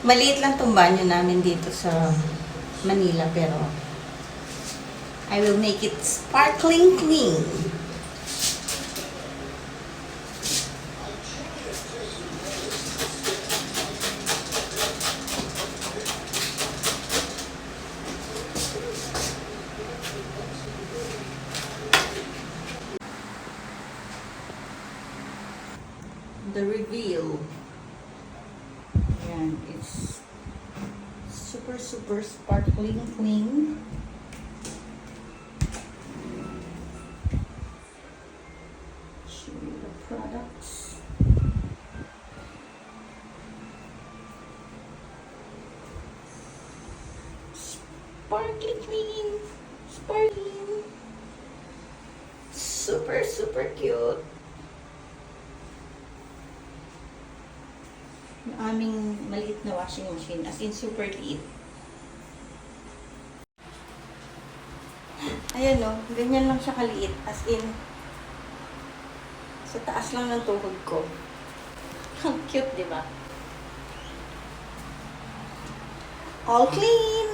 Maliit lang tong banyo namin dito sa Manila, pero I will make it sparkling clean. The reveal. Ayan, it's super sparkling clean. Show you the products. Sparkling clean. Sparkling. Super cute. Yung aming maliit na washing machine, as in super liit. Ayan o, ganyan lang siya kaliit, as in sa taas lang ng tuhod ko. Ang cute, di ba? All clean!